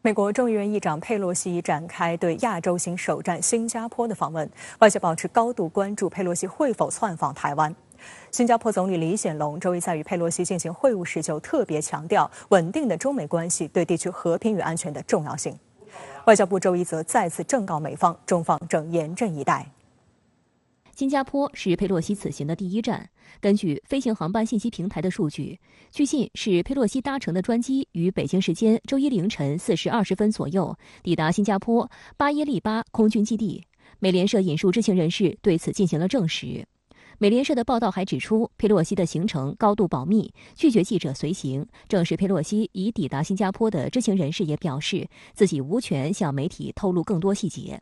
美国众议院议长佩洛西展开对亚洲型首站新加坡的访问，外界保持高度关注佩洛西会否窜访台湾。新加坡总理李显龙周一在与佩洛西进行会晤时，就特别强调稳定的中美关系对地区和平与安全的重要性。外交部周一则再次正告美方，中方正严阵以待。新加坡是佩洛西此行的第一站。根据飞行航班信息平台的数据，据信是佩洛西搭乘的专机于北京时间周一凌晨4时20分左右抵达新加坡巴耶利巴空军基地。美联社引述知情人士对此进行了证实。美联社的报道还指出，佩洛西的行程高度保密，拒绝记者随行。证实佩洛西已抵达新加坡的知情人士也表示，自己无权向媒体透露更多细节。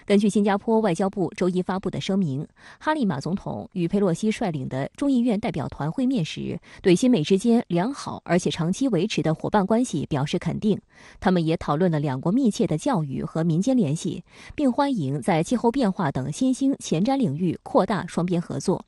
根据新加坡外交部周一发布的声明，哈利马总统与佩洛西率领的众议院代表团会面时，对新美之间良好而且长期维持的伙伴关系表示肯定。他们也讨论了两国密切的教育和民间联系，并欢迎在气候变化等新兴前瞻领域扩大双边合作。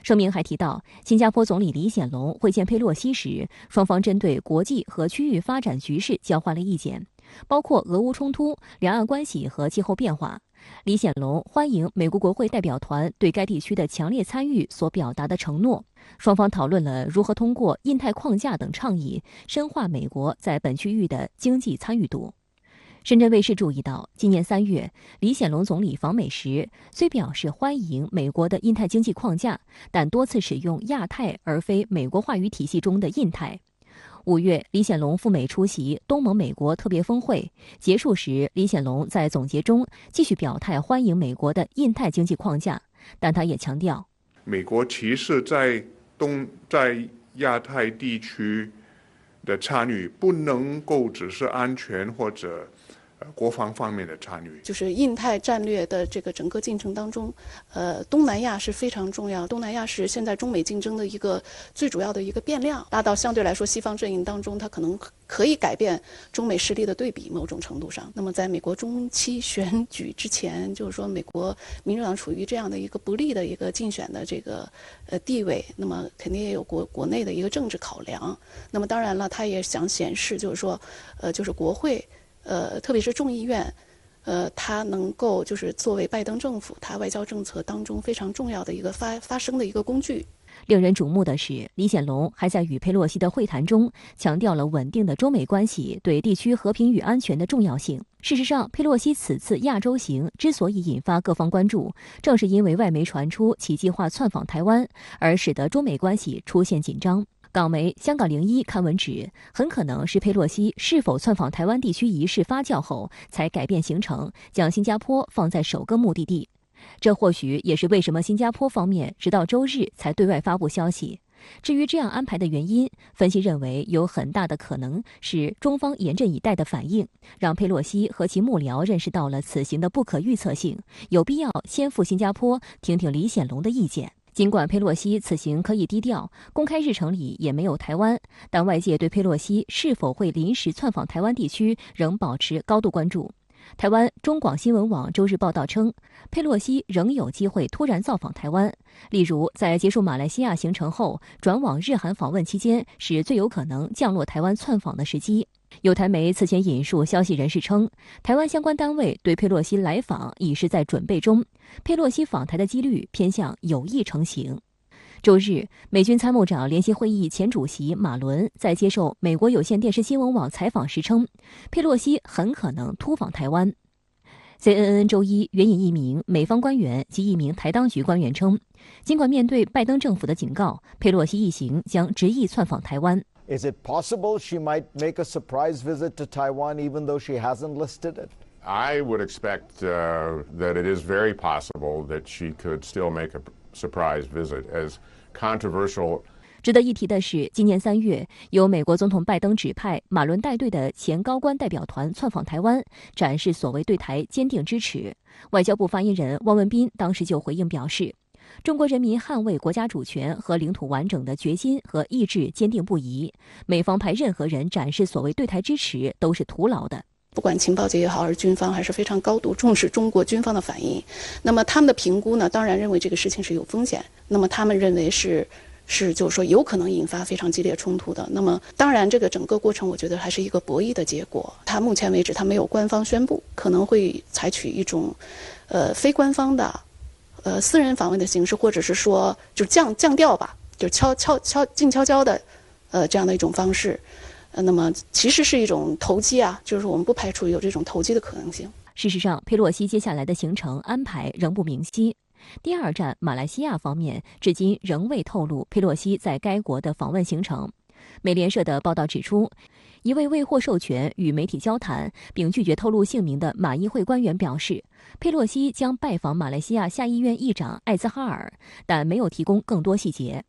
声明还提到，新加坡总理李显龙会见佩洛西时，双方针对国际和区域发展局势交换了意见，包括俄乌冲突、两岸关系和气候变化。李显龙欢迎美国国会代表团对该地区的强烈参与所表达的承诺。双方讨论了如何通过印太框架等倡议深化美国在本区域的经济参与度。深圳卫视注意到，今年3月，李显龙总理访美时虽表示欢迎美国的印太经济框架，但多次使用亚太而非美国话语体系中的印太。5月，李显龙赴美出席东盟美国特别峰会，结束时，李显龙在总结中继续表态欢迎美国的印太经济框架，但他也强调，美国其实在亚太地区的参与不能够只是安全或者国防方面的参与，就是印太战略的这个整个进程当中，东南亚是非常重要。东南亚是现在中美竞争的一个最主要的一个变量，拉到相对来说西方阵营当中，它可能可以改变中美实力的对比，某种程度上。那么在美国中期选举之前，就是说美国民主党处于这样的一个不利的一个竞选的这个地位，那么肯定也有国内的一个政治考量。那么当然了，他也想显示，就是说，就是国会。特别是众议院，它能够就是作为拜登政府它外交政策当中非常重要的一个发声的一个工具。令人瞩目的是，李显龙还在与佩洛西的会谈中强调了稳定的中美关系对地区和平与安全的重要性。事实上，佩洛西此次亚洲行之所以引发各方关注，正是因为外媒传出其计划窜访台湾，而使得中美关系出现紧张。港媒《香港01》刊文指，很可能是佩洛西是否窜访台湾地区一事发酵后，才改变行程，将新加坡放在首个目的地。这或许也是为什么新加坡方面直到周日才对外发布消息。至于这样安排的原因，分析认为有很大的可能是中方严阵以待的反应，让佩洛西和其幕僚认识到了此行的不可预测性，有必要先赴新加坡听听李显龙的意见。尽管佩洛西此行可以低调，公开日程里也没有台湾，但外界对佩洛西是否会临时窜访台湾地区仍保持高度关注。台湾中广新闻网周日报道称，佩洛西仍有机会突然造访台湾，例如在结束马来西亚行程后转往日韩访问期间是最有可能降落台湾窜访的时机。有台媒此前引述消息人士称，台湾相关单位对佩洛西来访已是在准备中，佩洛西访台的几率偏向有意成行。周日，美军参谋长联席会议前主席马伦在接受美国有线电视新闻网采访时称，佩洛西很可能突访台湾。CNN 周一援引一名美方官员及一名台当局官员称，尽管面对拜登政府的警告，佩洛西一行将执意窜访台湾。Is it possible she might make a surprise visit to Taiwan even though she hasn't listed it? I would expect that it is very possible that she could still make a surprise visit, as controversial. 值得一提的是，今年3月，由美国总统拜登指派马伦带队的前高官代表团窜访台湾，展示所谓对台坚定支持。外交部发言人汪文斌当时就回应表示，中国人民捍卫国家主权和领土完整的决心和意志坚定不移，美方派任何人展示所谓对台支持都是徒劳的。不管情报界也好，还是军方，还是非常高度重视中国军方的反应。那么他们的评估呢，当然认为这个事情是有风险。那么他们认为是是就是说有可能引发非常激烈冲突的。那么当然这个整个过程我觉得还是一个博弈的结果，它目前为止它没有官方宣布，可能会采取一种非官方的私人访问的形式，或者是说就降调吧，就静悄悄的这样的一种方式。那么其实是一种投机啊，就是我们不排除有这种投机的可能性。事实上，佩洛西接下来的行程安排仍不明晰。第二站马来西亚方面至今仍未透露佩洛西在该国的访问行程。美联社的报道指出，一位未获授权与媒体交谈并拒绝透露姓名的马议会官员表示，佩洛西将拜访马来西亚下议院议长艾兹哈尔，但没有提供更多细节。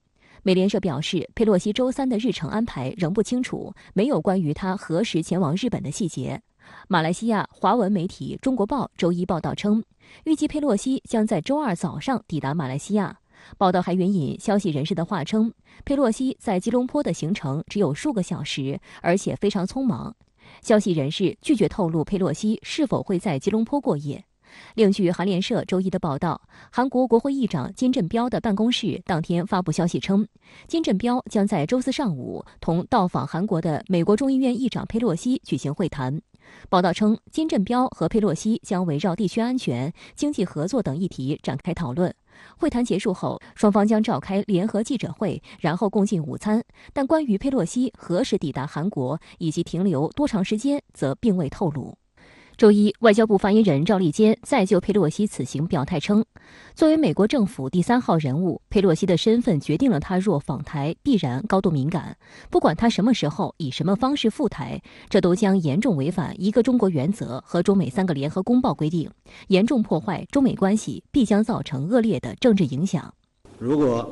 美联社表示，佩洛西周3的日程安排仍不清楚，没有关于他何时前往日本的细节。马来西亚华文媒体《中国报》周一报道称，预计佩洛西将在周2早上抵达马来西亚。报道还援引消息人士的话称，佩洛西在吉隆坡的行程只有数个小时，而且非常匆忙。消息人士拒绝透露佩洛西是否会在吉隆坡过夜。另据韩联社周一的报道，韩国国会议长金振标的办公室当天发布消息称，金振标将在周4上午同到访韩国的美国众议院议长佩洛西举行会谈。报道称，金振标和佩洛西将围绕地区安全、经济合作等议题展开讨论。会谈结束后，双方将召开联合记者会，然后共进午餐。但关于佩洛西何时抵达韩国以及停留多长时间，则并未透露。周一，外交部发言人赵立坚再就佩洛西此行表态称，作为美国政府第3号人物，佩洛西的身份决定了他若访台必然高度敏感，不管他什么时候以什么方式赴台，这都将严重违反一个中国原则和中美3个联合公报规定，严重破坏中美关系，必将造成恶劣的政治影响。如果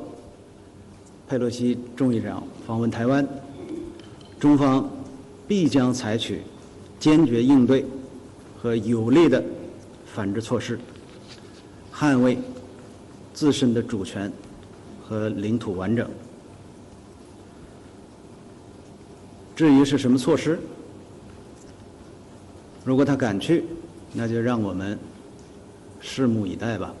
佩洛西众议长访问台湾，中方必将采取坚决应对和有力的反制措施，捍卫自身的主权和领土完整。至于是什么措施，如果他敢去，那就让我们拭目以待吧。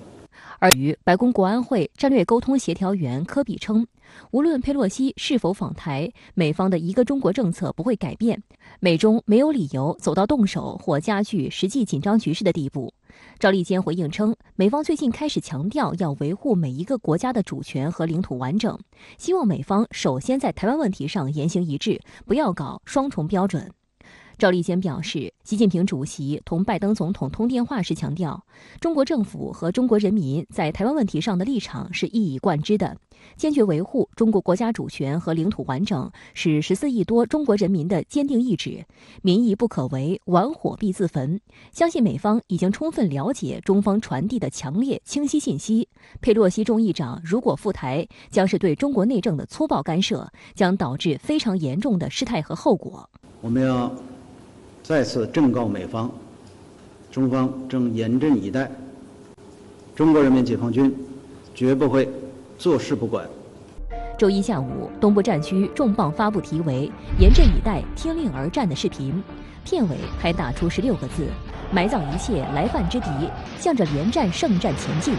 而与白宫国安会战略沟通协调员科比称，无论佩洛西是否访台，美方的一个中国政策不会改变，美中没有理由走到动手或加剧实际紧张局势的地步。赵立坚回应称，美方最近开始强调要维护每一个国家的主权和领土完整，希望美方首先在台湾问题上言行一致，不要搞双重标准。赵立坚表示，习近平主席同拜登总统通电话时强调，中国政府和中国人民在台湾问题上的立场是一以贯之的，坚决维护中国国家主权和领土完整是14亿多中国人民的坚定意志，民意不可违，玩火必自焚。相信美方已经充分了解中方传递的强烈清晰信息，佩洛西众议长如果赴台，将是对中国内政的粗暴干涉，将导致非常严重的事态和后果。我们要再次正告美方，中方正严阵以待，中国人民解放军绝不会坐视不管。周一下午，东部战区重磅发布题为“严阵以待，听令而战”的视频，片尾还打出16个字：埋葬一切来犯之敌，向着连战胜战前进。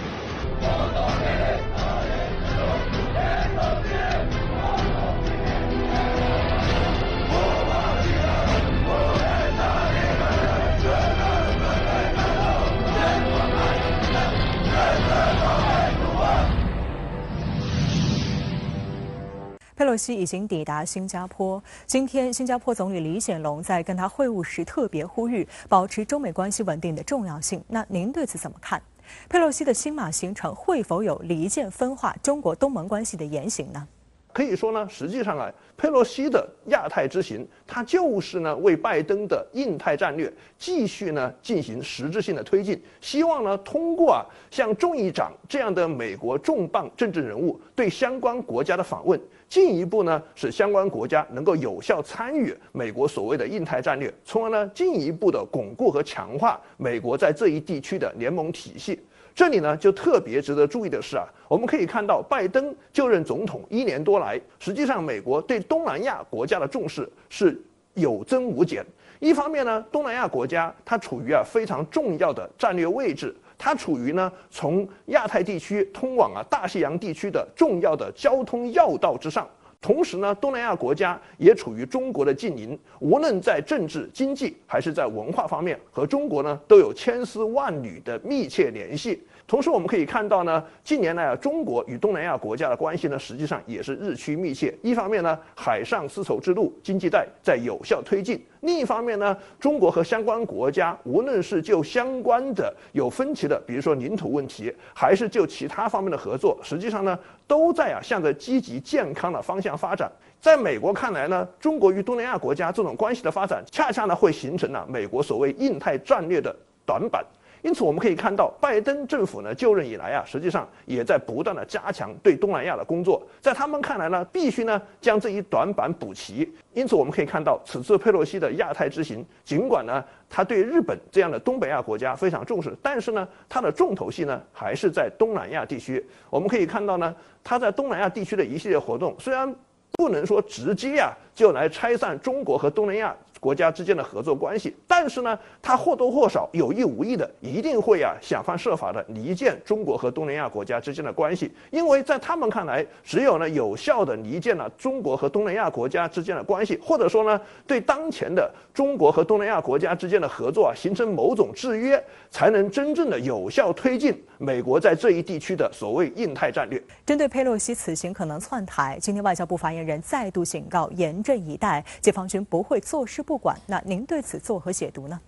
佩洛西已经抵达新加坡。今天，新加坡总理李显龙在跟他会晤时特别呼吁保持中美关系稳定的重要性。那您对此怎么看？佩洛西的新马行程会否有离间分化中国东盟关系的言行呢？可以说呢，实际上啊，佩洛西的亚太之行，它就是呢为拜登的印太战略继续呢进行实质性的推进，希望呢通过像众议长这样的美国重磅政治人物对相关国家的访问，进一步呢使相关国家能够有效参与美国所谓的印太战略，从而呢进一步的巩固和强化美国在这一地区的联盟体系。这里呢，就特别值得注意的是我们可以看到，拜登就任总统1年多来，实际上美国对东南亚国家的重视是有增无减。一方面呢，东南亚国家它处于非常重要的战略位置，它处于呢从亚太地区通往大西洋地区的重要的交通要道之上。同时呢，东南亚国家也处于中国的近邻，无论在政治、经济还是在文化方面，和中国呢都有千丝万缕的密切联系。同时，我们可以看到呢，近年来中国与东南亚国家的关系呢，实际上也是日趋密切。一方面呢，海上丝绸之路经济带在有效推进；另一方面呢，中国和相关国家，无论是就相关的有分歧的，比如说领土问题，还是就其他方面的合作，实际上呢，都在向着积极健康的方向发展。在美国看来呢，中国与东南亚国家这种关系的发展，恰恰呢会形成美国所谓印太战略的短板。因此，我们可以看到，拜登政府呢就任以来实际上也在不断的加强对东南亚的工作。在他们看来呢，必须呢将这一短板补齐。因此，我们可以看到，此次佩洛西的亚太之行，尽管呢他对日本这样的东北亚国家非常重视，但是呢，他的重头戏呢还是在东南亚地区。我们可以看到呢，他在东南亚地区的一系列活动，虽然不能说直接就来拆散中国和东南亚国家之间的合作关系，但是呢，他或多或少有意无意的一定会想方设法的离间中国和东南亚国家之间的关系，因为在他们看来，只有呢有效的离间了中国和东南亚国家之间的关系，或者说呢，对当前的中国和东南亚国家之间的合作形成某种制约，才能真正的有效推进美国在这一地区的所谓印太战略。针对佩洛西此行可能窜台，今天外交部发言人再度警告，严阵以待，解放军不会坐视不管。那您对此作何解读呢？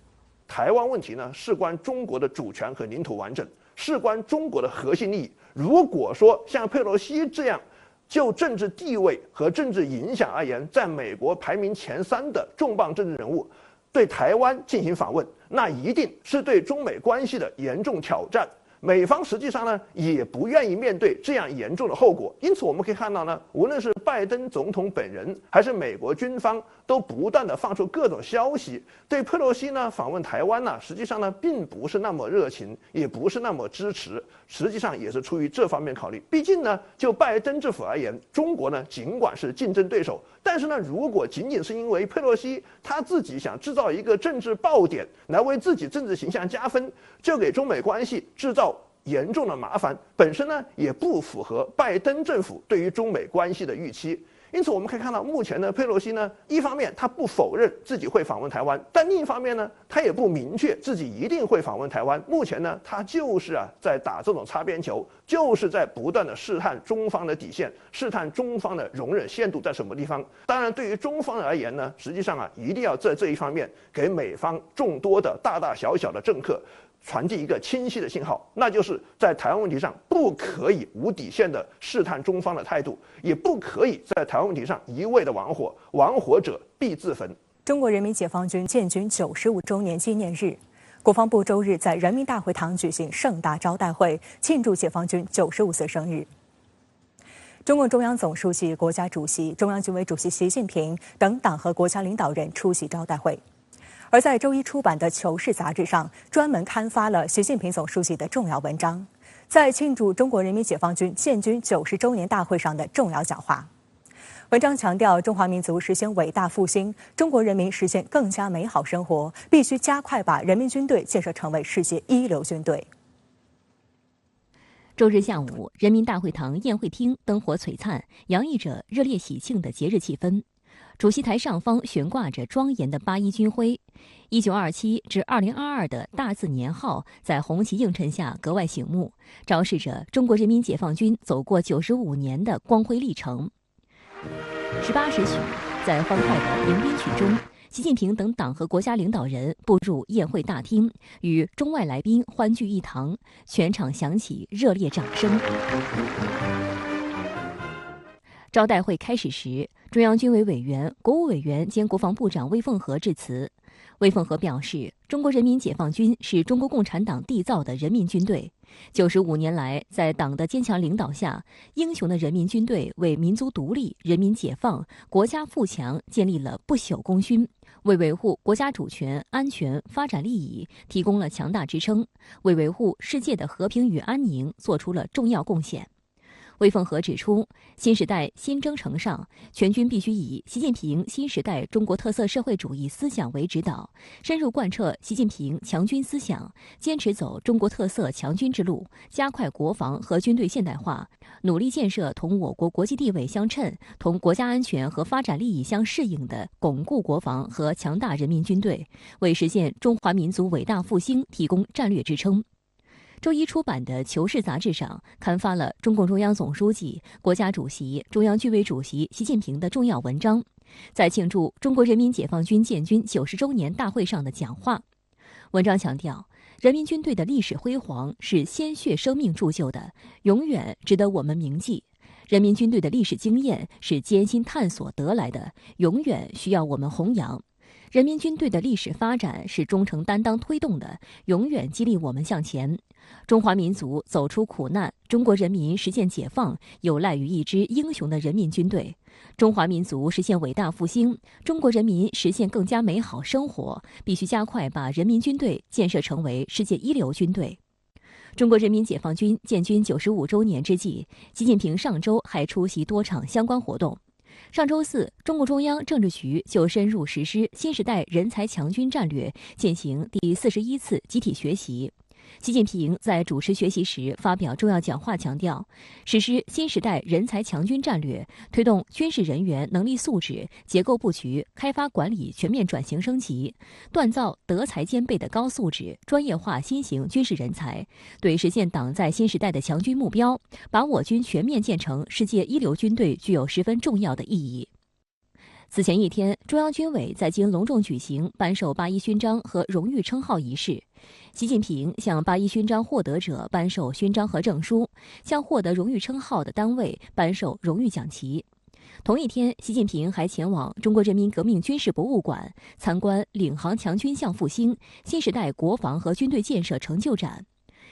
台湾问题呢，事关中国的主权和领土完整，事关中国的核心利益。如果说像佩洛西这样就政治地位和政治影响而言，在美国排名前3的重磅政治人物对台湾进行访问，那一定是对中美关系的严重挑战。美方实际上呢也不愿意面对这样严重的后果，因此我们可以看到呢，无论是拜登总统本人还是美国军方，都不断的放出各种消息，对佩洛西呢访问台湾呢，实际上呢并不是那么热情，也不是那么支持，实际上也是出于这方面考虑。毕竟呢，就拜登政府而言，中国呢尽管是竞争对手，但是呢，如果仅仅是因为佩洛西他自己想制造一个政治爆点来为自己政治形象加分，就给中美关系制造严重的麻烦，本身呢也不符合拜登政府对于中美关系的预期。因此，我们可以看到，目前呢，佩洛西呢，一方面他不否认自己会访问台湾，但另一方面呢，他也不明确自己一定会访问台湾。目前呢，他就是在打这种擦边球，就是在不断的试探中方的底线，试探中方的容忍限度在什么地方。当然，对于中方而言呢，实际上一定要在这一方面给美方众多的大大小小的政客传递一个清晰的信号，那就是在台湾问题上不可以无底线的试探中方的态度，也不可以在台湾问题上一味的玩火，玩火者必自焚。中国人民解放军建军95周年纪念日，国防部周日在人民大会堂举行盛大招待会，庆祝解放军95岁生日。中共中央总书记、国家主席、中央军委主席习近平等党和国家领导人出席招待会。而在周一出版的《求是》杂志上，专门刊发了习近平总书记的重要文章，在庆祝中国人民解放军建军90周年大会上的重要讲话。文章强调，中华民族实现伟大复兴，中国人民实现更加美好生活，必须加快把人民军队建设成为世界一流军队。周日下午，人民大会堂宴会厅灯火璀璨，洋溢着热烈喜庆的节日气氛。主席台上方悬挂着庄严的八一军徽，1927至2022的大字年号在红旗映衬下格外醒目，昭示着中国人民解放军走过95年的光辉历程。18时许，在欢快的迎宾曲中，习近平等党和国家领导人步入宴会大厅，与中外来宾欢聚一堂，全场响起热烈掌声。招待会开始时，中央军委委员、国务委员兼国防部长魏凤和致辞。魏凤和表示，中国人民解放军是中国共产党缔造的人民军队。95年来，在党的坚强领导下，英雄的人民军队为民族独立、人民解放、国家富强建立了不朽功勋，为维护国家主权、安全、发展利益提供了强大支撑，为维护世界的和平与安宁做出了重要贡献。魏凤和指出，新时代新征程上，全军必须以习近平新时代中国特色社会主义思想为指导，深入贯彻习近平强军思想，坚持走中国特色强军之路，加快国防和军队现代化，努力建设同我国国际地位相称、同国家安全和发展利益相适应的巩固国防和强大人民军队，为实现中华民族伟大复兴提供战略支撑。周一出版的《求是》杂志上刊发了中共中央总书记、国家主席、中央军委主席习近平的重要文章，在庆祝中国人民解放军建军90周年大会上的讲话。文章强调，人民军队的历史辉煌是鲜血生命铸就的，永远值得我们铭记；人民军队的历史经验是艰辛探索得来的，永远需要我们弘扬；人民军队的历史发展是忠诚担当推动的，永远激励我们向前。中华民族走出苦难，中国人民实现解放，有赖于一支英雄的人民军队。中华民族实现伟大复兴，中国人民实现更加美好生活，必须加快把人民军队建设成为世界一流军队。中国人民解放军建军95周年之际，习近平上周还出席多场相关活动。上周四，中共中央政治局就深入实施新时代人才强军战略进行第41次集体学习。习近平在主持学习时发表重要讲话，强调实施新时代人才强军战略，推动军事人员能力素质、结构布局、开发管理全面转型升级，锻造德才兼备的高素质、专业化新型军事人才，对实现党在新时代的强军目标，把我军全面建成世界一流军队具有十分重要的意义。此前一天，中央军委在京隆重举行颁授八一勋章和荣誉称号仪式。习近平向八一勋章获得者颁授勋章和证书，向获得荣誉称号的单位颁授荣誉奖旗。同一天，习近平还前往中国人民革命军事博物馆参观领航强军向复兴新时代国防和军队建设成就展。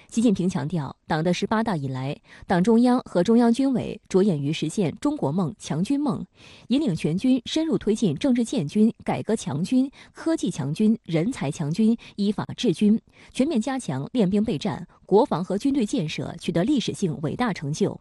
习近平强调，党的18大以来，党中央和中央军委着眼于实现中国梦、强军梦，引领全军深入推进政治建军、改革强军、科技强军、人才强军、依法治军，全面加强练兵备战，国防和军队建设取得历史性伟大成就。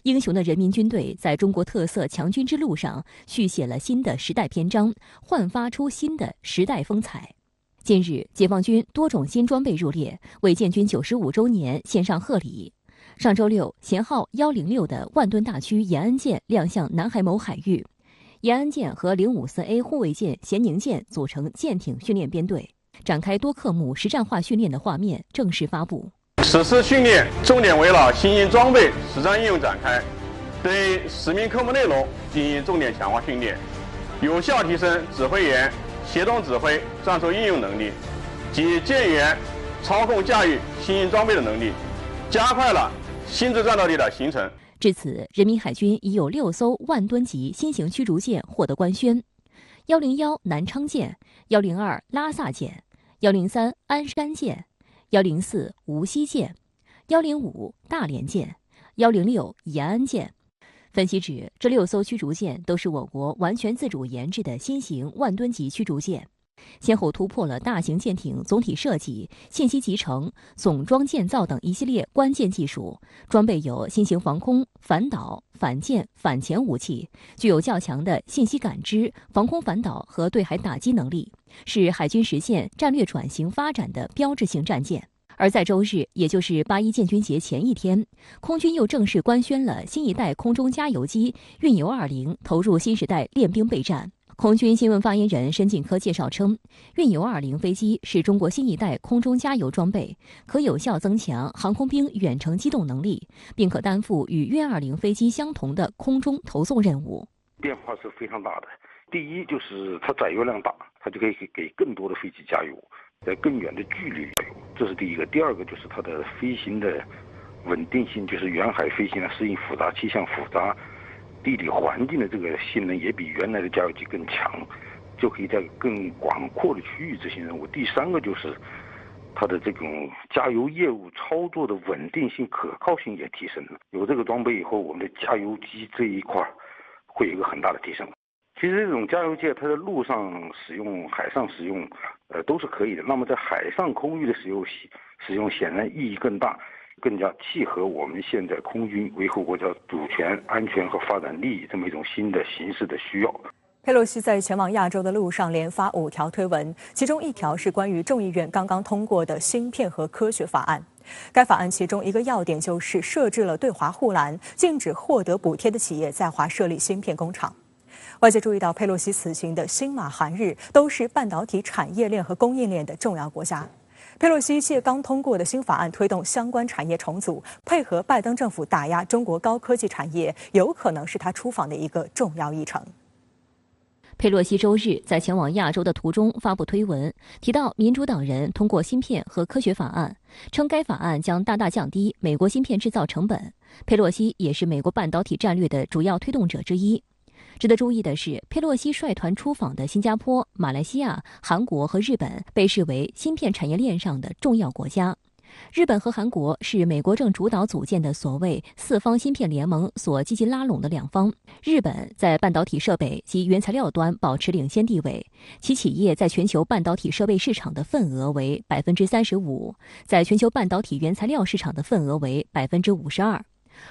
英雄的人民军队在中国特色强军之路上续写了新的时代篇章，焕发出新的时代风采。近日，解放军多种新装备入列，为建军95周年献上贺礼。上周六，舷号106的万吨大驱延安舰亮相南海某海域，延安舰和054A 护卫舰咸宁舰组成舰艇训练编队，展开多科目实战化训练的画面正式发布。此次训练重点围绕新型装备实战应用展开，对使命科目内容进行重点强化训练，有效提升指挥员协同指挥、战术应用能力及舰员操控驾驭新型装备的能力，加快了新质战斗力的形成。至此，人民海军已有6艘万吨级新型驱逐舰获得官宣：101南昌舰、102拉萨舰、103鞍山舰、104无锡舰、105大连舰、106延安舰。分析指，这6艘驱逐舰都是我国完全自主研制的新型万吨级驱逐舰，先后突破了大型舰艇总体设计、信息集成、总装建造等一系列关键技术，装备有新型防空、反导、反舰、反潜武器，具有较强的信息感知、防空反导和对海打击能力，是海军实现战略转型发展的标志性战舰。而在周日，也就是8·1建军节前一天，空军又正式官宣了新一代空中加油机运油20投入新时代练兵备战。空军新闻发言人申进科介绍称，运油20飞机是中国新一代空中加油装备，可有效增强航空兵远程机动能力，并可担负与运20飞机相同的空中投送任务。变化是非常大的。第一就是它载油量大，它就可以给更多的飞机加油，在更远的距离加油，这是第一个。第二个就是它的飞行的稳定性，就是远海飞行适应复杂气象、复杂地理环境的这个性能也比原来的加油机更强，就可以在更广阔的区域执行任务。第三个就是它的这种加油业务操作的稳定性、可靠性也提升了。有这个装备以后，我们的加油机这一块会有一个很大的提升。其实这种加油机它在陆上使用、海上使用，都是可以的。那么在海上空域的使用显然意义更大。更加契合我们现在空军维护国家主权、安全和发展利益这么一种新的形势的需要。佩洛西在前往亚洲的路上连发5条推文，其中1条是关于众议院刚刚通过的芯片和科学法案。该法案其中一个要点就是设置了对华护栏，禁止获得补贴的企业在华设立芯片工厂。外界注意到，佩洛西此行的新马韩日都是半导体产业链和供应链的重要国家。佩洛西借刚通过的新法案推动相关产业重组，配合拜登政府打压中国高科技产业，有可能是他出访的一个重要议程。佩洛西周日在前往亚洲的途中发布推文，提到民主党人通过芯片和科学法案，称该法案将大大降低美国芯片制造成本。佩洛西也是美国半导体战略的主要推动者之一。值得注意的是，佩洛西率团出访的新加坡、马来西亚、韩国和日本被视为芯片产业链上的重要国家。日本和韩国是美国正主导组建的所谓4方芯片联盟所积极拉拢的2方。日本在半导体设备及原材料端保持领先地位，其企业在全球半导体设备市场的份额为 35%， 在全球半导体原材料市场的份额为 52%。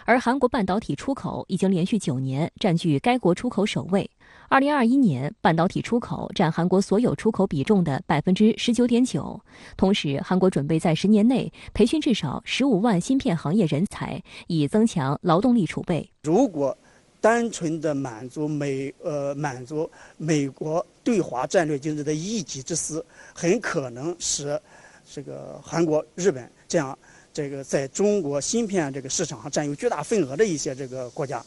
而韩国半导体出口已经连续9年占据该国出口首位。2021年，半导体出口占韩国所有出口比重的 19.9%。同时，韩国准备在10年内培训至少15万芯片行业人才，以增强劳动力储备。如果单纯的满足美国对华战略竞争的一己之私，很可能使这个韩国、日本这样在中国芯片这个市场上占有巨大份额的一些这个国家，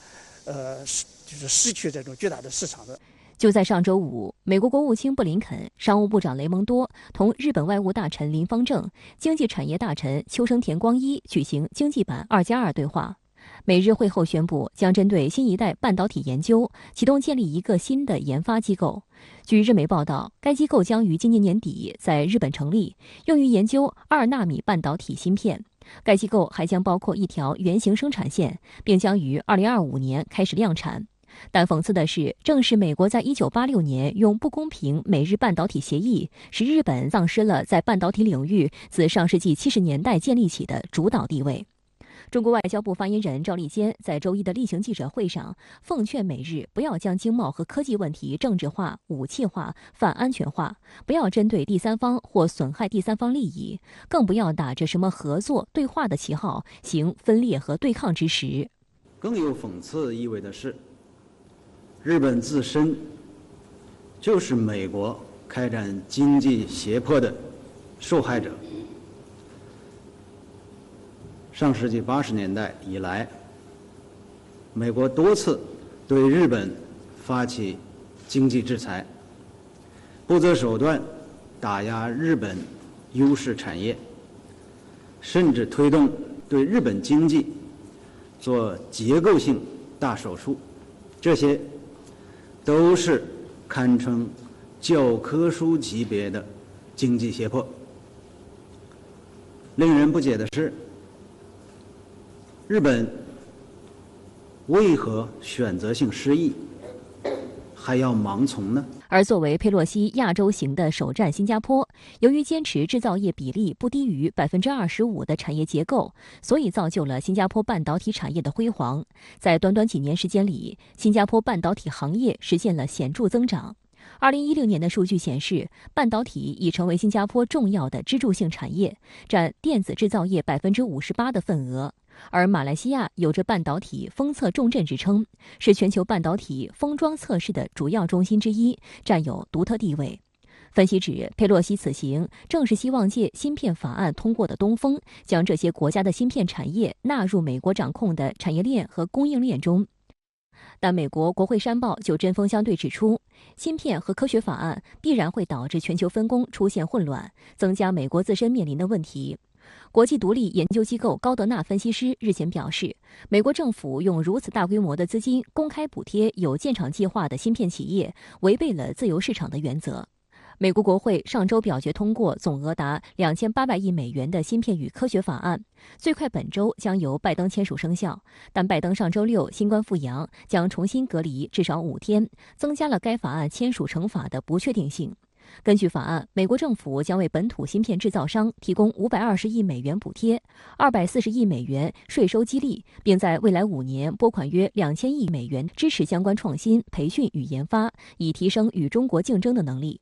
就是失去这种巨大的市场的。就在上周五，美国国务卿布林肯、商务部长雷蒙多同日本外务大臣林方正、经济产业大臣秋生田光一举行经济版2+2对话。美日会后宣布，将针对新一代半导体研究启动建立一个新的研发机构。据日媒报道，该机构将于今年年底在日本成立，用于研究2纳米半导体芯片。该机构还将包括一条原型生产线，并将于2025年开始量产。但讽刺的是，正是美国在1986年用不公平美日半导体协议，使日本丧失了在半导体领域自上世纪70年代建立起的主导地位。中国外交部发言人赵立坚在周一的例行记者会上奉劝美日不要将经贸和科技问题政治化、武器化、泛安全化，不要针对第三方或损害第三方利益，更不要打着什么合作、对话的旗号行分裂和对抗之实。更有讽刺意味的是，日本自身就是美国开展经济胁迫的受害者。上世纪80年代以来，美国多次对日本发起经济制裁，不择手段打压日本优势产业，甚至推动对日本经济做结构性大手术，这些都是堪称教科书级别的经济胁迫。令人不解的是，日本为何选择性失忆，还要盲从呢？而作为佩洛西亚洲行的首站新加坡，由于坚持制造业比例不低于 25% 的产业结构，所以造就了新加坡半导体产业的辉煌。在短短几年时间里，新加坡半导体行业实现了显著增长。2016年的数据显示，半导体已成为新加坡重要的支柱性产业，占电子制造业 58% 的份额。而马来西亚有着半导体封测重镇之称，是全球半导体封装测试的主要中心之一，占有独特地位。分析指，佩洛西此行正是希望借芯片法案通过的东风，将这些国家的芯片产业纳入美国掌控的产业链和供应链中。但美国国会山报就针锋相对指出，芯片和科学法案必然会导致全球分工出现混乱，增加美国自身面临的问题。国际独立研究机构高德纳分析师日前表示，美国政府用如此大规模的资金公开补贴有建厂计划的芯片企业，违背了自由市场的原则。美国国会上周表决通过总额达2800亿美元的芯片与科学法案，最快本周将由拜登签署生效。但拜登上周六新冠复阳，将重新隔离至少5天，增加了该法案签署成法的不确定性。根据法案，美国政府将为本土芯片制造商提供520亿美元补贴、240亿美元税收激励，并在未来5年拨款约2000亿美元支持相关创新、培训与研发，以提升与中国竞争的能力。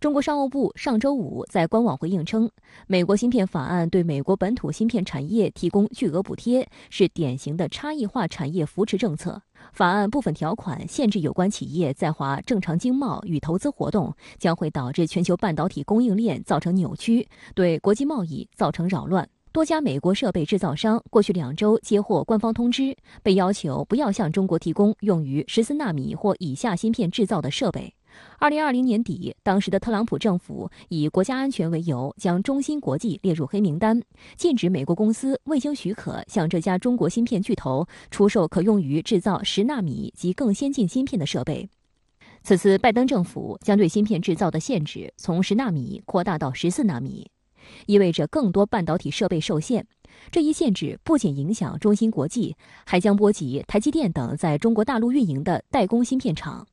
中国商务部上周五在官网回应称，美国芯片法案对美国本土芯片产业提供巨额补贴，是典型的差异化产业扶持政策。法案部分条款限制有关企业在华正常经贸与投资活动，将会导致全球半导体供应链造成扭曲，对国际贸易造成扰乱。多家美国设备制造商过去2周接获官方通知，被要求不要向中国提供用于14纳米或以下芯片制造的设备。2020年底，当时的特朗普政府以国家安全为由，将中芯国际列入黑名单，禁止美国公司未经许可向这家中国芯片巨头出售可用于制造10纳米及更先进芯片的设备。此次拜登政府将对芯片制造的限制从10纳米扩大到14纳米，意味着更多半导体设备受限。这一限制不仅影响中芯国际，还将波及台积电等在中国大陆运营的代工芯片厂。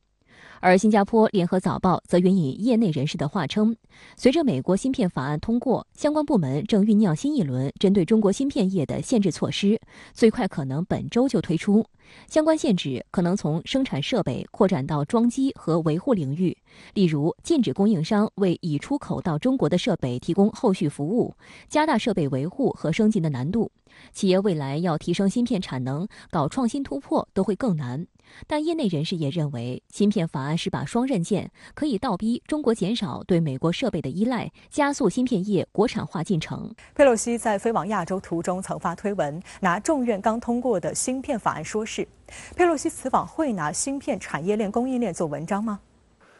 而新加坡联合早报则援引业内人士的话称，随着美国芯片法案通过，相关部门正酝酿新一轮针对中国芯片业的限制措施，最快可能本周就推出。相关限制可能从生产设备扩展到装机和维护领域，例如禁止供应商为已出口到中国的设备提供后续服务，加大设备维护和升级的难度。企业未来要提升芯片产能、搞创新突破都会更难。但业内人士也认为，芯片法案是把双刃剑，可以倒逼中国减少对美国设备的依赖，加速芯片业国产化进程。佩洛西在飞往亚洲途中曾发推文，拿众院刚通过的芯片法案说事。佩洛西此访会拿芯片产业链、供应链做文章吗？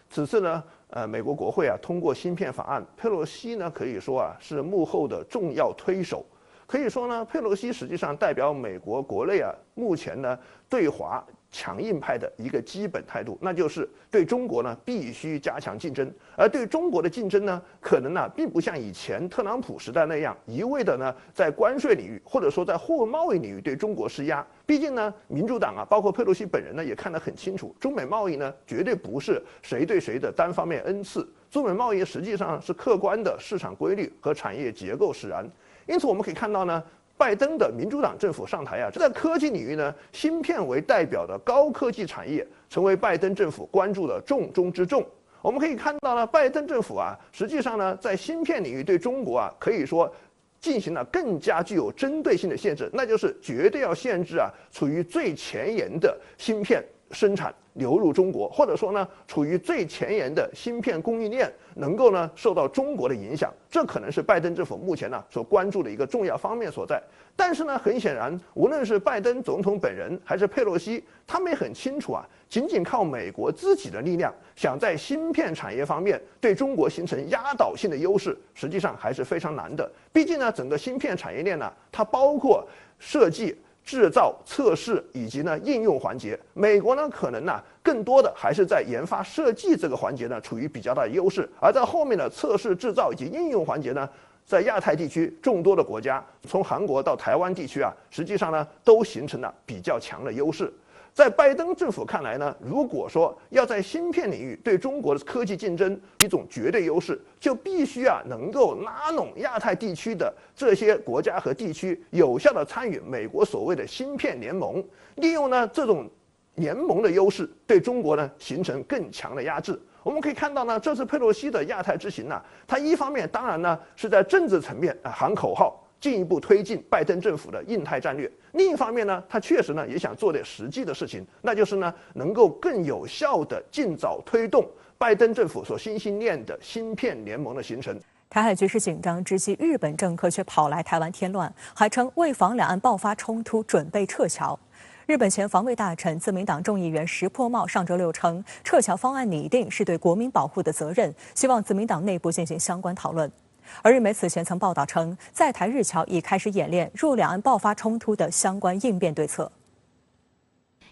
此次呢，美国国会通过芯片法案，佩洛西呢可以说是幕后的重要推手。可以说呢，佩洛西实际上代表美国国内目前呢对华强硬派的一个基本态度，那就是对中国呢必须加强竞争，而对中国的竞争呢，可能呢并不像以前特朗普时代那样一味的呢在关税领域或者说在货物贸易领域对中国施压。毕竟呢，民主党包括佩洛西本人呢也看得很清楚，中美贸易呢绝对不是谁对谁的单方面恩赐，中美贸易实际上是客观的市场规律和产业结构使然。因此我们可以看到呢，拜登的民主党政府上台在科技领域呢，芯片为代表的高科技产业成为拜登政府关注的重中之重。我们可以看到呢，拜登政府实际上呢，在芯片领域对中国可以说进行了更加具有针对性的限制，那就是绝对要限制处于最前沿的芯片生产流入中国，或者说呢，处于最前沿的芯片供应链能够呢受到中国的影响，这可能是拜登政府目前呢所关注的一个重要方面所在。但是呢，很显然，无论是拜登总统本人还是佩洛西，他们也很清楚仅仅靠美国自己的力量，想在芯片产业方面对中国形成压倒性的优势，实际上还是非常难的。毕竟呢，整个芯片产业链呢，它包括设计、制造、测试以及呢应用环节，美国呢可能更多的还是在研发设计这个环节呢处于比较大的优势，而在后面的测试、制造以及应用环节呢，在亚太地区众多的国家，从韩国到台湾地区实际上呢都形成了比较强的优势。在拜登政府看来呢，如果说要在芯片领域对中国的科技竞争一种绝对优势，就必须能够拉拢亚太地区的这些国家和地区，有效的参与美国所谓的芯片联盟，利用呢这种联盟的优势，对中国呢形成更强的压制。我们可以看到呢，这次佩洛西的亚太之行它一方面当然呢是在政治层面喊口号，进一步推进拜登政府的印太战略。另一方面呢，他确实呢也想做点实际的事情，那就是呢能够更有效的尽早推动拜登政府所心念的芯片联盟的形成。台海局势紧张之际，日本政客却跑来台湾添乱，还称为防两岸爆发冲突准备撤侨。日本前防卫大臣、自民党众议员石破茂上周六称，撤侨方案拟定是对国民保护的责任，希望自民党内部进行相关讨论。而日媒此前曾报道称，在台日侨已开始演练若两岸爆发冲突的相关应变对策。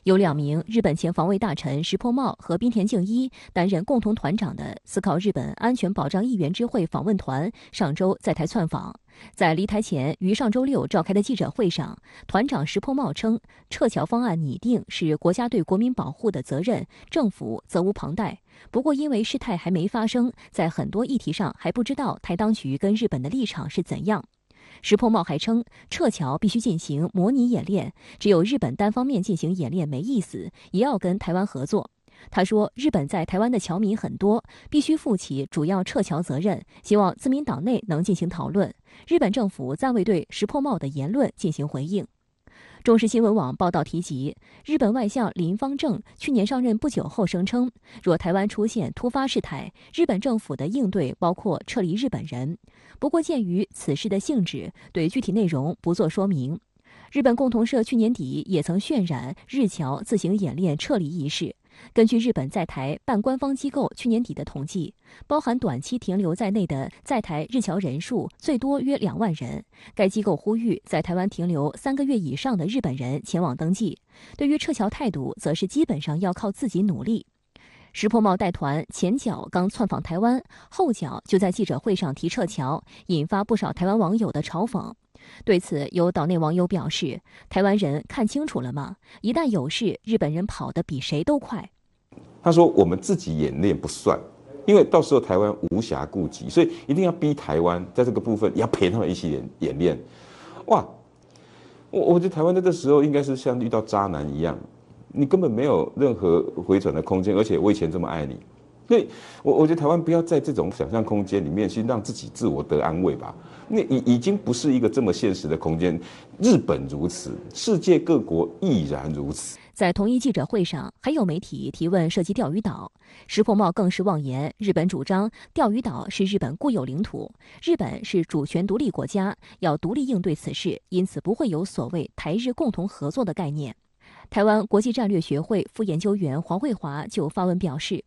由2名日本前防卫大臣石破茂和滨田敬一担任共同团长的思考日本安全保障议员之会访问团上周在台窜访。在离台前于上周6召开的记者会上，团长石破茂称，撤侨方案拟定是国家对国民保护的责任，政府责无旁贷。不过因为事态还没发生，在很多议题上还不知道台当局跟日本的立场是怎样。石破茂还称，撤侨必须进行模拟演练，只有日本单方面进行演练没意思，也要跟台湾合作。他说，日本在台湾的侨民很多，必须负起主要撤侨责任，希望自民党内能进行讨论。日本政府暂未对石破茂的言论进行回应。中时新闻网报道提及，日本外相林芳正去年上任不久后声称，若台湾出现突发事态，日本政府的应对包括撤离日本人。不过鉴于此事的性质，对具体内容不做说明。日本共同社去年底也曾渲染日侨自行演练撤离一事。根据日本在台半官方机构去年底的统计，包含短期停留在内的在台日侨人数最多约2万人。该机构呼吁在台湾停留3个月以上的日本人前往登记。对于撤侨态度，则是基本上要靠自己努力。石破茂带团前脚刚窜访台湾，后脚就在记者会上提撤侨，引发不少台湾网友的嘲讽。对此，有岛内网友表示，台湾人看清楚了吗？一旦有事，日本人跑得比谁都快。他说我们自己演练不算，因为到时候台湾无暇顾及，所以一定要逼台湾在这个部分也要陪他们一起演练。哇，我觉得台湾在这时候应该是像遇到渣男一样，你根本没有任何回转的空间，而且我以前这么爱你，所以我觉得台湾不要在这种想象空间里面去让自己自我得安慰吧。那已经不是一个这么现实的空间，日本如此，世界各国亦然如此。在同一记者会上，还有媒体提问涉及钓鱼岛，石破茂更是妄言日本主张钓鱼岛是日本固有领土，日本是主权独立国家，要独立应对此事，因此不会有所谓台日共同合作的概念。台湾国际战略学会副研究员黄惠华就发文表示，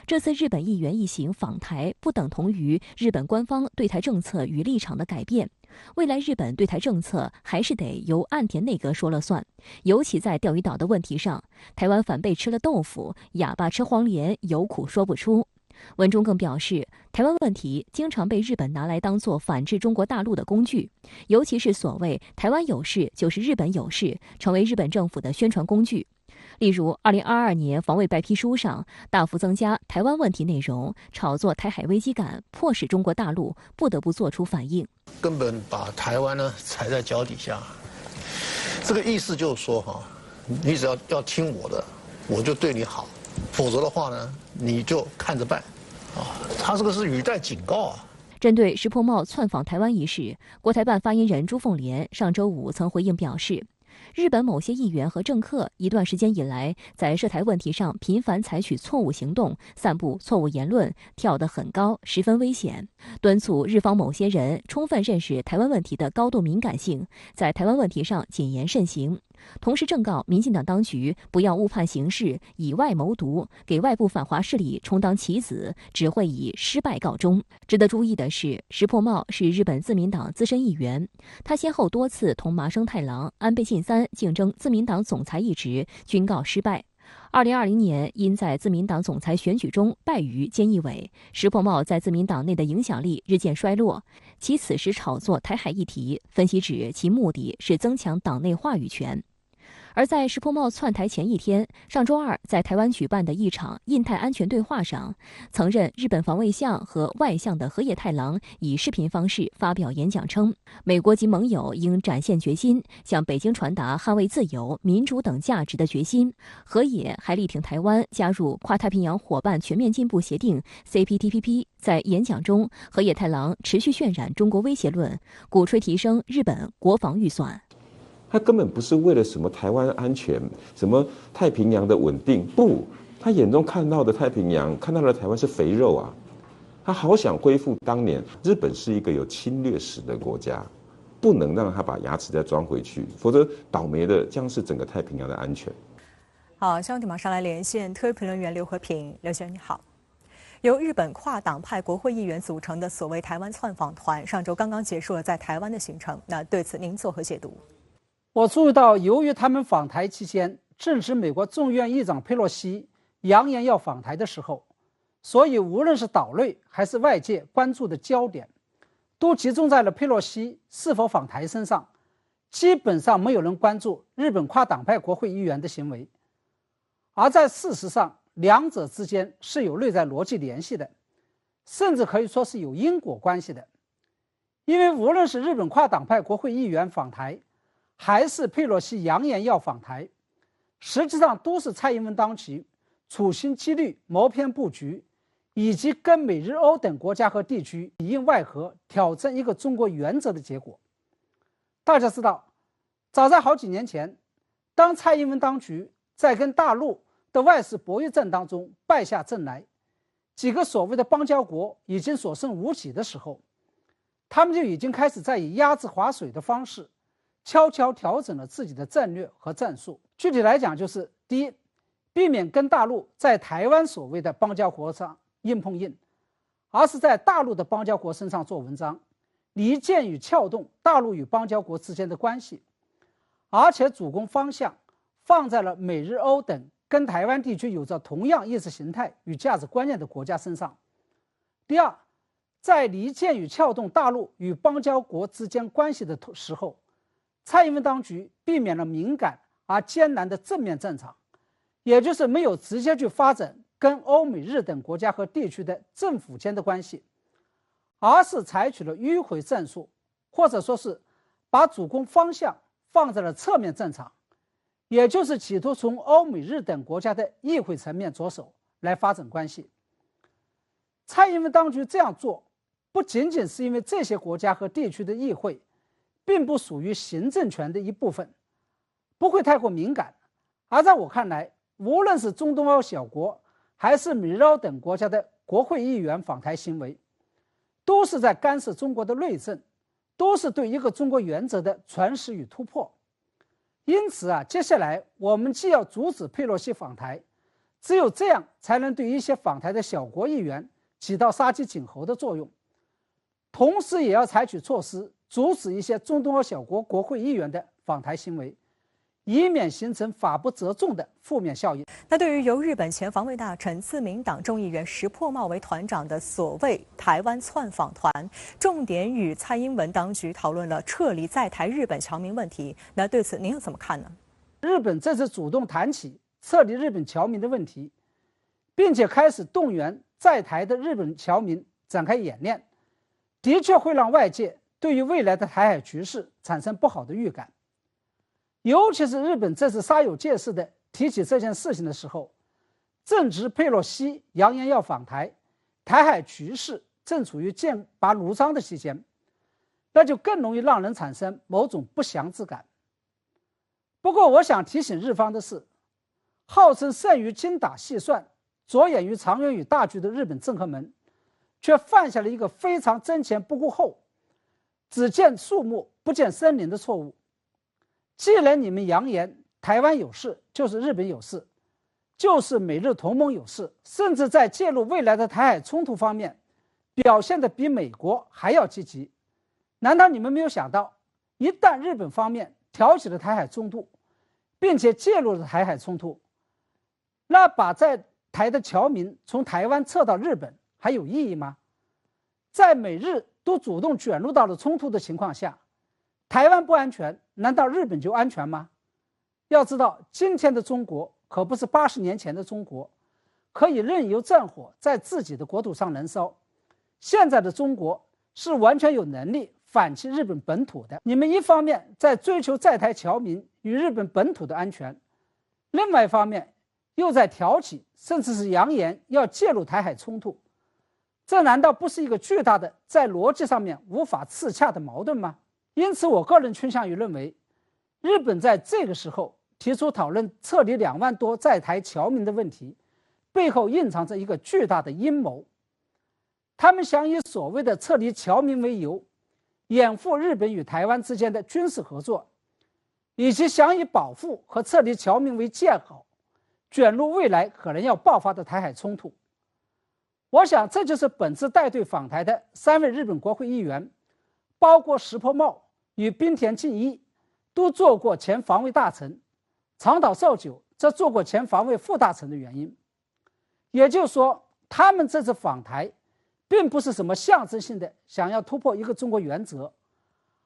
这次日本议员一行访台，不等同于日本官方对台政策与立场的改变。未来日本对台政策还是得由岸田内阁说了算，尤其在钓鱼岛的问题上，台湾反被吃了豆腐，哑巴吃黄连，有苦说不出。文中更表示，台湾问题经常被日本拿来当作反制中国大陆的工具，尤其是所谓台湾有事就是日本有事，成为日本政府的宣传工具。例如2022年防卫白皮书上大幅增加台湾问题内容，炒作台海危机感，迫使中国大陆不得不做出反应，根本把台湾呢踩在脚底下。这个意思就是说你只要听我的，我就对你好，否则的话呢，你就看着办他这个是语带警告啊。针对石破茂窜访台湾一事，国台办发言人朱凤莲上周5曾回应表示，日本某些议员和政客一段时间以来，在涉台问题上频繁采取错误行动，散布错误言论，跳得很高，十分危险。敦促日方某些人充分认识台湾问题的高度敏感性，在台湾问题上谨言慎行。同时正告民进党当局不要误判形势，以外谋独，给外部反华势力充当棋子，只会以失败告终。值得注意的是，石破茂是日本自民党资深议员，他先后多次同麻生太郎、安倍晋三竞争自民党总裁一职，均告失败。2020年因在自民党总裁选举中败于菅义伟，石破茂在自民党内的影响力日渐衰落。其此时炒作台海议题，分析指其目的是增强党内话语权。而在石破茂窜台前一天，上周2在台湾举办的一场印太安全对话上，曾任日本防卫相和外相的河野太郎以视频方式发表演讲称，美国及盟友应展现决心，向北京传达捍卫自由、民主等价值的决心。河野还力挺台湾加入跨太平洋伙伴全面进步协定 CPTPP。在演讲中，河野太郎持续渲染中国威胁论，鼓吹提升日本国防预算。他根本不是为了什么台湾安全，什么太平洋的稳定，不，他眼中看到的太平洋，看到的台湾是肥肉啊！他好想恢复当年日本是一个有侵略史的国家，不能让他把牙齿再装回去，否则倒霉的将是整个太平洋的安全。好，下面马上来连线特约评论员刘和平，刘先生你好。由日本跨党派国会议员组成的所谓台湾窜访团，上周刚刚结束了在台湾的行程，那对此您作何解读？我注意到，由于他们访台期间正值美国众议院议长佩洛西扬言要访台的时候，所以无论是岛内还是外界关注的焦点，都集中在了佩洛西是否访台身上，基本上没有人关注日本跨党派国会议员的行为。而在事实上，两者之间是有内在逻辑联系的，甚至可以说是有因果关系的。因为无论是日本跨党派国会议员访台，还是佩洛西扬言要访台，实际上都是蔡英文当局处心积虑谋篇布局，以及跟美日欧等国家和地区里应外合，挑战一个中国原则的结果。大家知道，早在好几年前，当蔡英文当局在跟大陆的外事博弈战当中败下阵来，几个所谓的邦交国已经所剩无几的时候，他们就已经开始在以鸭子划水的方式悄悄调整了自己的战略和战术。具体来讲，就是第一，避免跟大陆在台湾所谓的邦交国上硬碰硬，而是在大陆的邦交国身上做文章，离间与撬动大陆与邦交国之间的关系，而且主攻方向放在了美日欧等跟台湾地区有着同样意识形态与价值观念的国家身上。第二，在离间与撬动大陆与邦交国之间关系的时候，蔡英文当局避免了敏感而艰难的正面战场，也就是没有直接去发展跟欧美日等国家和地区的政府间的关系，而是采取了迂回战术，或者说是把主攻方向放在了侧面战场，也就是企图从欧美日等国家的议会层面着手来发展关系。蔡英文当局这样做，不仅仅是因为这些国家和地区的议会并不属于行政权的一部分，不会太过敏感，而在我看来，无论是中东欧小国还是美日欧等国家的国会议员访台行为，都是在干涉中国的内政，都是对一个中国原则的传实与突破。因此接下来我们既要阻止佩洛西访台，只有这样才能对一些访台的小国议员起到杀鸡儆猴的作用，同时也要采取措施阻止一些中东欧小国国会议员的访台行为，以免形成法不责众的负面效应。那对于由日本前防卫大臣、自民党众议员石破茂为团长的所谓台湾窜访团，重点与蔡英文当局讨论了撤离在台日本侨民问题。那对此您又怎么看呢？日本这次主动谈起撤离日本侨民的问题，并且开始动员在台的日本侨民展开演练，的确会让外界对于未来的台海局势产生不好的预感。尤其是日本这次煞有介事地提起这件事情的时候，正值佩洛西扬言要访台，台海局势正处于剑拔弩张的期间，那就更容易让人产生某种不祥之感。不过我想提醒日方的是，号称善于精打细算、着眼于长远与大局的日本政客们，却犯下了一个非常瞻前不顾后、只见树木不见森林的错误。既然你们扬言台湾有事就是日本有事，就是美日同盟有事，甚至在介入未来的台海冲突方面表现得比美国还要积极，难道你们没有想到，一旦日本方面挑起了台海冲突，并且介入了台海冲突，那把在台的侨民从台湾撤到日本还有意义吗？在美日都主动卷入到了冲突的情况下，台湾不安全，难道日本就安全吗？要知道，今天的中国可不是80年前的中国，可以任由战火在自己的国土上燃烧。现在的中国是完全有能力反击日本本土的。你们一方面在追求在台侨民与日本本土的安全，另外一方面又在挑起甚至是扬言要介入台海冲突，这难道不是一个巨大的在逻辑上面无法自洽的矛盾吗？因此我个人倾向于认为，日本在这个时候提出讨论撤离2万多在台侨民的问题，背后蕴藏着一个巨大的阴谋。他们想以所谓的撤离侨民为由，掩护日本与台湾之间的军事合作，以及想以保护和撤离侨民为借口，卷入未来可能要爆发的台海冲突。我想这就是本次带队访台的3位日本国会议员，包括石破茂与滨田敬一，都做过前防卫大臣，长岛寿久这做过前防卫副大臣的原因。也就是说，他们这次访台并不是什么象征性的想要突破一个中国原则，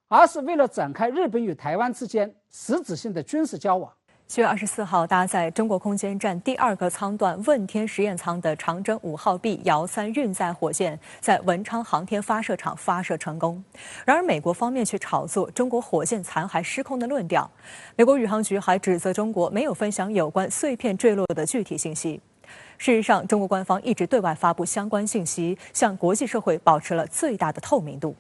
而是为了展开日本与台湾之间实质性的军事交往。7月24号，搭载中国空间站第2个舱段问天实验舱的长征5号 B 遥3运载火箭在文昌航天发射场发射成功。然而，美国方面却炒作中国火箭残骸失控的论调。美国宇航局还指责中国没有分享有关碎片坠落的具体信息。事实上，中国官方一直对外发布相关信息，向国际社会保持了最大的透明度。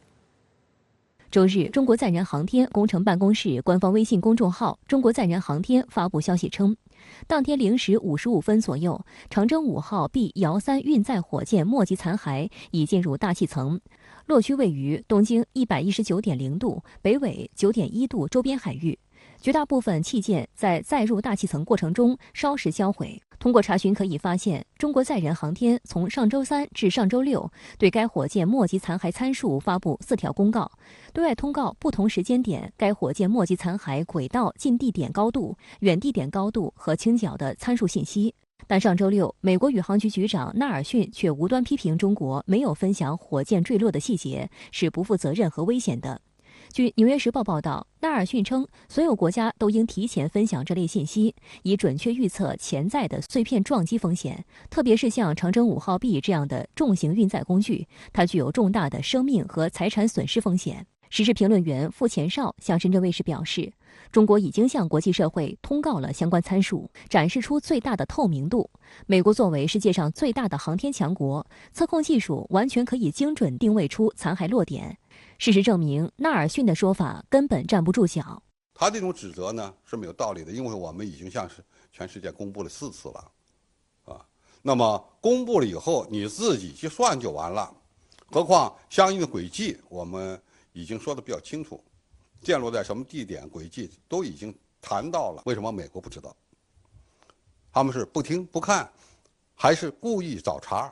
周日，中国载人航天工程办公室官方微信公众号“中国载人航天”发布消息称，当天0时55分左右，长征5号 B 遥3运载火箭末级残骸已进入大气层，落区位于东经119.0度、北纬9.1度周边海域。绝大部分器件在载入大气层过程中烧蚀销毁。通过查询可以发现，中国载人航天从上周3至上周6对该火箭末级残骸参数发布4条公告，对外通告不同时间点该火箭末级残骸轨道近地点高度、远地点高度和倾角的参数信息。但上周6，美国宇航局局长纳尔逊却无端批评中国没有分享火箭坠落的细节，是不负责任和危险的。据《纽约时报》报道，纳尔逊称，所有国家都应提前分享这类信息，以准确预测潜在的碎片撞击风险，特别是像长征5号 B 这样的重型运载工具，它具有重大的生命和财产损失风险。时事评论员傅前绍向深圳卫视表示，中国已经向国际社会通告了相关参数，展示出最大的透明度。美国作为世界上最大的航天强国，测控技术完全可以精准定位出残骸落点。事实证明，纳尔逊的说法根本站不住脚。他这种指责呢是没有道理的，因为我们已经向全世界公布了4次了，那么公布了以后你自己去算就完了，何况相应的轨迹我们已经说的比较清楚，降落在什么地点、轨迹都已经谈到了。为什么美国不知道？他们是不听不看，还是故意找茬？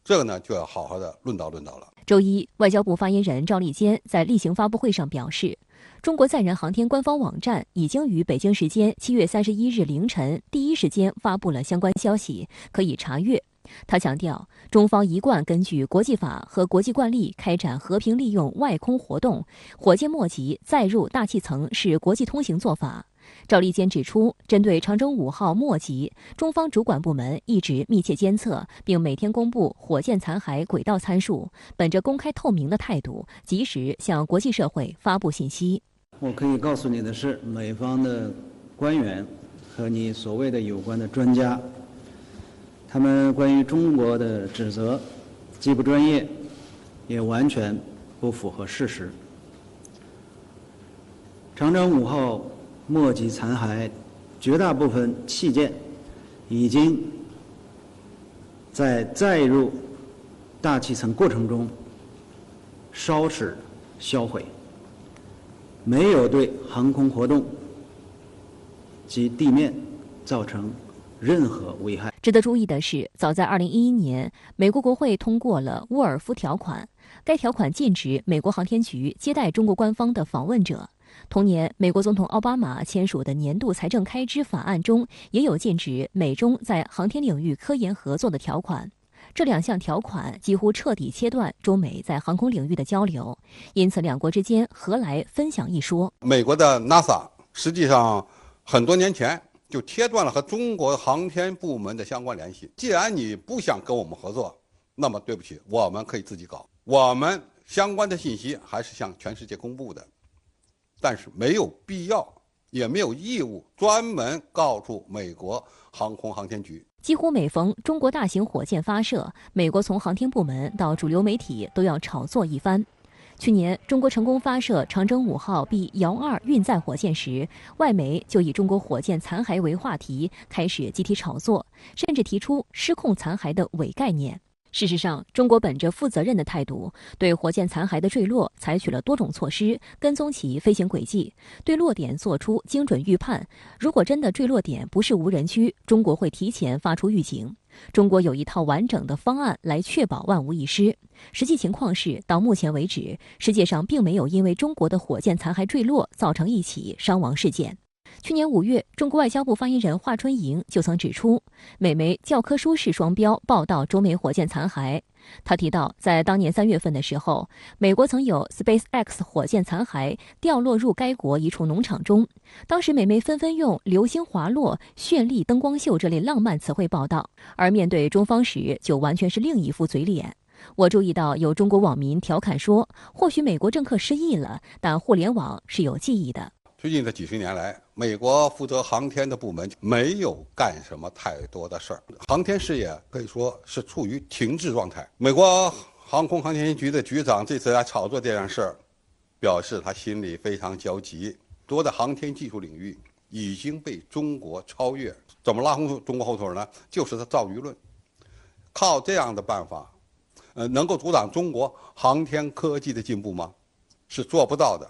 这个呢就要好好的论道了。周一，外交部发言人赵立坚在例行发布会上表示，中国载人航天官方网站已经于北京时间7月31日凌晨第一时间发布了相关消息，可以查阅。他强调，中方一贯根据国际法和国际惯例开展和平利用外空活动，火箭末级载入大气层是国际通行做法。赵立坚指出，针对长征5号末级，中方主管部门一直密切监测，并每天公布火箭残骸轨道参数，本着公开透明的态度，及时向国际社会发布信息。我可以告诉你的是，美方的官员和你所谓的有关的专家，他们关于中国的指责既不专业，也完全不符合事实。长征5号末级残骸绝大部分器件已经在载入大气层过程中烧蚀销毁，没有对航空活动及地面造成任何危害。值得注意的是，早在2011年，美国国会通过了沃尔夫条款，该条款禁止美国航天局接待中国官方的访问者。同年，美国总统奥巴马签署的年度财政开支法案中也有禁止美中在航天领域科研合作的条款。这2项条款几乎彻底切断中美在航空领域的交流，因此两国之间何来分享一说？美国的 NASA 实际上很多年前就切断了和中国航天部门的相关联系。既然你不想跟我们合作，那么对不起，我们可以自己搞，我们相关的信息还是向全世界公布的。但是没有必要，也没有义务专门告诉美国航空航天局。几乎每逢中国大型火箭发射，美国从航天部门到主流媒体都要炒作一番。去年中国成功发射长征5号 B 遥2运载火箭时，外媒就以中国火箭残骸为话题，开始集体炒作，甚至提出失控残骸的伪概念。事实上，中国本着负责任的态度，对火箭残骸的坠落采取了多种措施，跟踪其飞行轨迹，对落点做出精准预判。如果真的坠落点不是无人区，中国会提前发出预警。中国有一套完整的方案来确保万无一失。实际情况是，到目前为止，世界上并没有因为中国的火箭残骸坠落造成一起伤亡事件。去年5月，中国外交部发言人华春莹就曾指出，美媒教科书式双标报道中美火箭残骸。他提到，在当年3月份的时候，美国曾有 SpaceX 火箭残骸掉落入该国一处农场中，当时美媒纷纷用流星滑落、绚丽灯光秀这类浪漫词汇报道，而面对中方时就完全是另一副嘴脸。我注意到有中国网民调侃说，或许美国政客失忆了，但互联网是有记忆的。最近这几十年来，美国负责航天的部门没有干什么太多的事儿，航天事业可以说是处于停滞状态。美国航空航天局的局长这次来炒作这件事儿，表示他心里非常焦急。多的航天技术领域已经被中国超越，怎么拉红中国后腿呢？就是他造舆论，靠这样的办法，能够阻挡中国航天科技的进步吗？是做不到的。